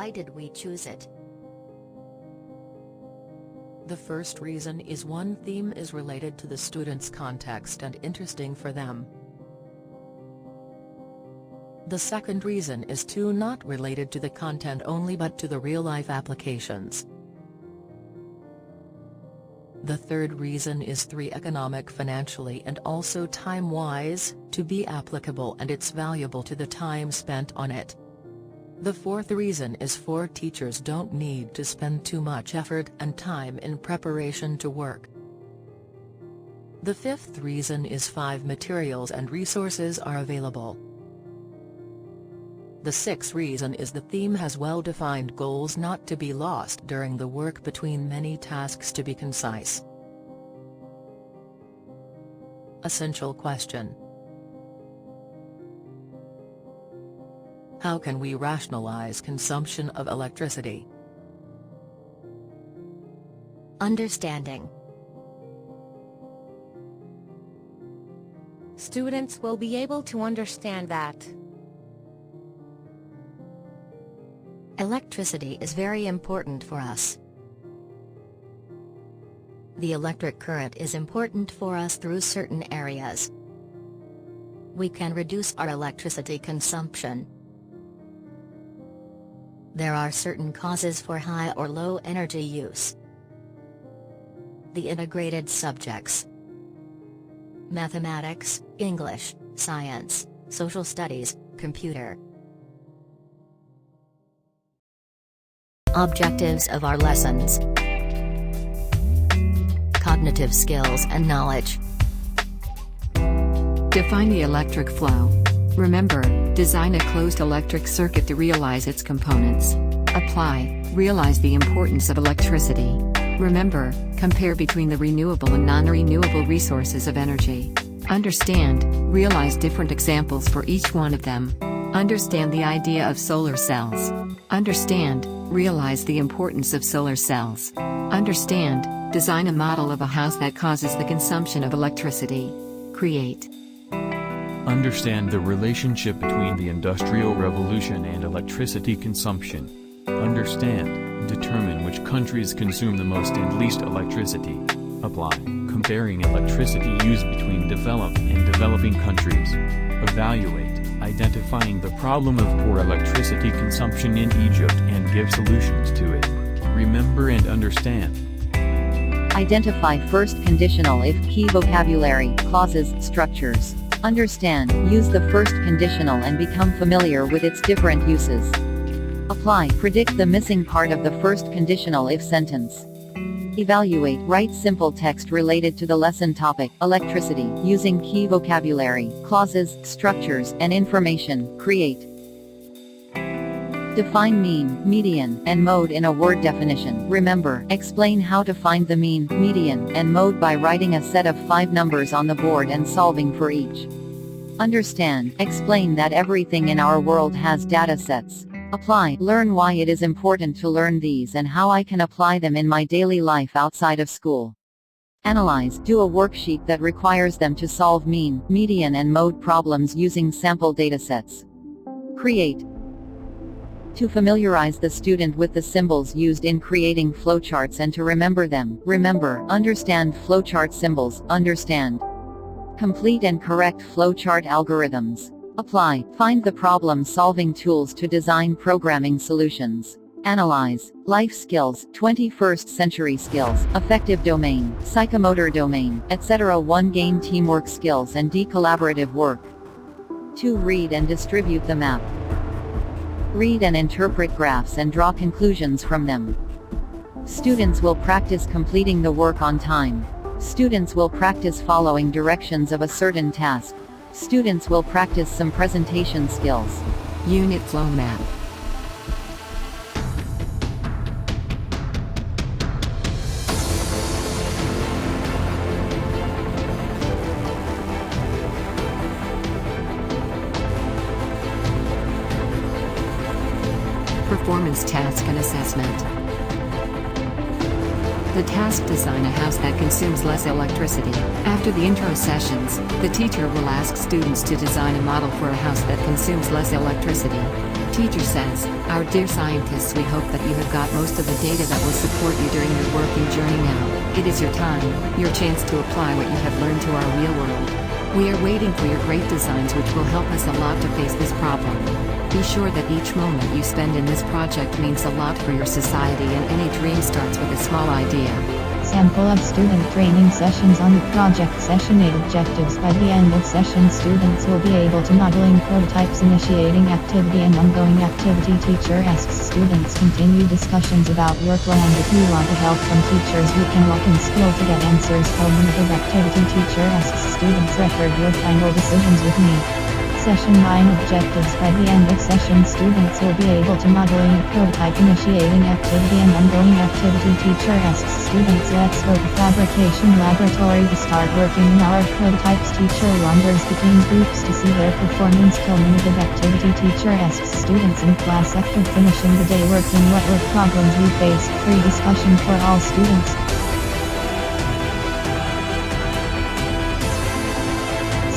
Why did we choose it? The first reason is one theme is related to the student's context and interesting for them. The second reason is two not related to the content only but to the real-life applications. The third reason is three economic financially and also time-wise, to be applicable and it's valuable to the time spent on it. The fourth reason is four teachers don't need to spend too much effort and time in preparation to work. The fifth reason is five materials and resources are available. The sixth reason is the theme has well-defined goals not to be lost during the work between many tasks to be concise. Essential question. How can we rationalize consumption of electricity? Understanding. Students will be able to understand that electricity is very important for us. The electric current is important for us through certain areas. We can reduce our electricity consumption. There are certain causes for high or low energy use. The integrated subjects: mathematics, English, science, social studies, computer. Objectives of our lessons: cognitive skills and knowledge. Define the electric flow. Remember, design a closed electric circuit to realize its components. Apply, realize the importance of electricity. Remember, compare between the renewable and non-renewable resources of energy. Understand, realize different examples for each one of them. Understand the idea of solar cells. Understand, realize the importance of solar cells. Understand, design a model of a house that causes the consumption of electricity. Create. Understand the relationship between the Industrial Revolution and electricity consumption. Understand, determine which countries consume the most and least electricity. Apply, comparing electricity used between developed and developing countries. Evaluate, identifying the problem of poor electricity consumption in Egypt and give solutions to it. Remember and understand. Identify first conditional if key vocabulary, clauses, structures. Understand, use the first conditional and become familiar with its different uses. Apply, predict the missing part of the first conditional if sentence. Evaluate, write simple text related to the lesson topic, electricity, using key vocabulary, clauses, structures, and information. Create. Define mean, median, and mode in a word definition. Remember, explain how to find the mean, median, and mode by writing a set of 5 numbers on the board and solving for each. Understand, explain that everything in our world has data sets. Apply, learn why it is important to learn these and how I can apply them in my daily life outside of school. Analyze, do a worksheet that requires them to solve mean, median and mode problems using sample datasets. Create. To familiarize the student with the symbols used in creating flowcharts and to remember them. Remember, understand flowchart symbols, understand. Complete and correct flowchart algorithms. Apply, find the problem-solving tools to design programming solutions. Analyze, life skills, 21st century skills, affective domain, psychomotor domain, etc. 1. Gain teamwork skills and collaborative work. 2. Read and distribute the map. Read and interpret graphs and draw conclusions from them. Students will practice completing the work on time. Students will practice following directions of a certain task. Students will practice some presentation skills. Unit flow map. Performance task and assessment. The task: design a house that consumes less electricity. After the intro sessions, the teacher will ask students to design a model for a house that consumes less electricity. teacher says, "Our dear scientists, we hope that you have got most of the data that will support you during your working journey now. It is your time, your chance to apply what you have learned to our real world. We are waiting for your great designs which will help us a lot to face this problem. Be sure that each moment you spend in this project means a lot for your society, and any dream starts with a small idea." Sample of student training sessions on the project. Session 8 objectives. By the end of session, students will be able to modeling prototypes. Initiating activity and ongoing activity. Teacher asks students continue discussions about workload. If you want help from teachers, you can walk in skill to get answers. Cognitive activity. Teacher asks students record your final decisions with me. Session 9 objectives. By the end of session, students will be able to modeling a prototype. Initiating activity and ongoing activity. Teacher asks students, let's go to fabrication laboratory to start working on our prototypes. Teacher wanders between groups to see their performance. Cognitive activity. Teacher asks students in class after finishing the day working, what were problems we faced. Free discussion for all students.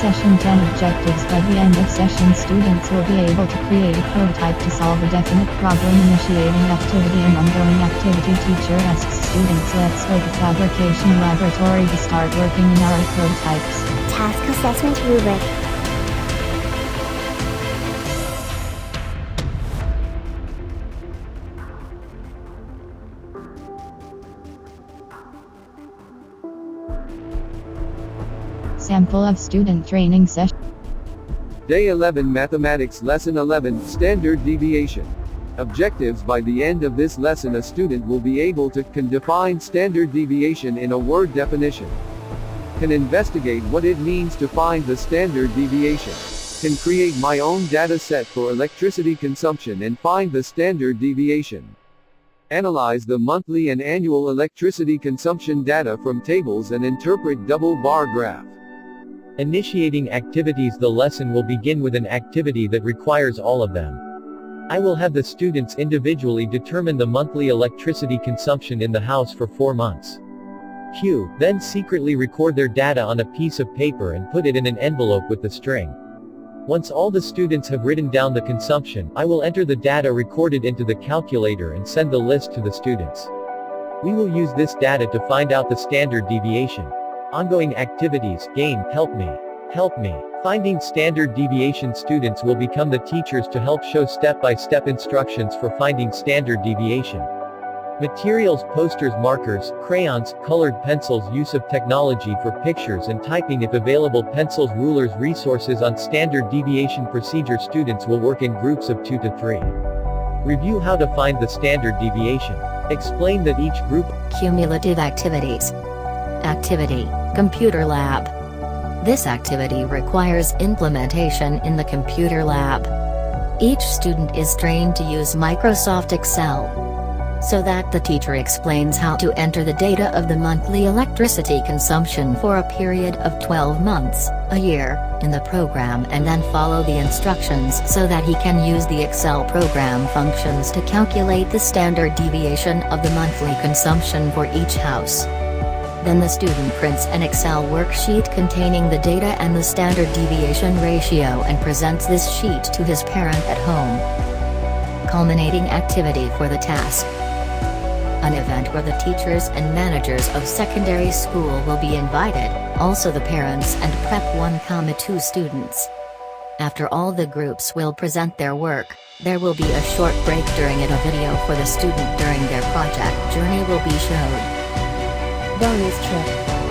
Session 10 objectives. By the end of session, students will be able to create a prototype to solve a definite problem. Initiating activity and ongoing activity. Teacher asks students, let's go to fabrication laboratory to start working on our prototypes. Task assessment rubric. Sample of student training session. Day 11 Mathematics Lesson 11 Standard Deviation. Objectives. By the end of this lesson, a student will be able to can define standard deviation in a word definition, can investigate what it means to find the standard deviation, can create my own data set for electricity consumption and find the standard deviation, analyze the monthly and annual electricity consumption data from tables and interpret double bar graph. Initiating activities. The lesson will begin with an activity that requires all of them. I will have the students individually determine the monthly electricity consumption in the house for 4 months. Q. Then secretly record their data on a piece of paper and put it in an envelope with the string. Once all the students have written down the consumption, I will enter the data recorded into the calculator and send the list to the students. We will use this data to find out the standard deviation. Ongoing activities. Game. Help me. Help me. Finding standard deviation. Students will become the teachers to help show step-by-step instructions for finding standard deviation. Materials. Posters, markers, crayons, colored pencils. Use of technology for pictures and typing if available. Pencils, rulers. Resources on standard deviation procedure. Students will work in groups of 2 to 3. Review how to find the standard deviation. Explain that each group. Cumulative activities. Activity, Computer Lab. This activity requires implementation in the computer lab. Each student is trained to use Microsoft Excel, so that the teacher explains how to enter the data of the monthly electricity consumption for a period of 12 months, a year, in the program, and then follow the instructions so that he can use the Excel program functions to calculate the standard deviation of the monthly consumption for each house. Then the student prints an Excel worksheet containing the data and the standard deviation ratio and presents this sheet to his parent at home. Culminating activity for the task. An event where the teachers and managers of secondary school will be invited, also the parents and Prep 1-2 students. After all the groups will present their work, there will be a short break. During it, a video for the student during their project journey will be showed. Bonus trip.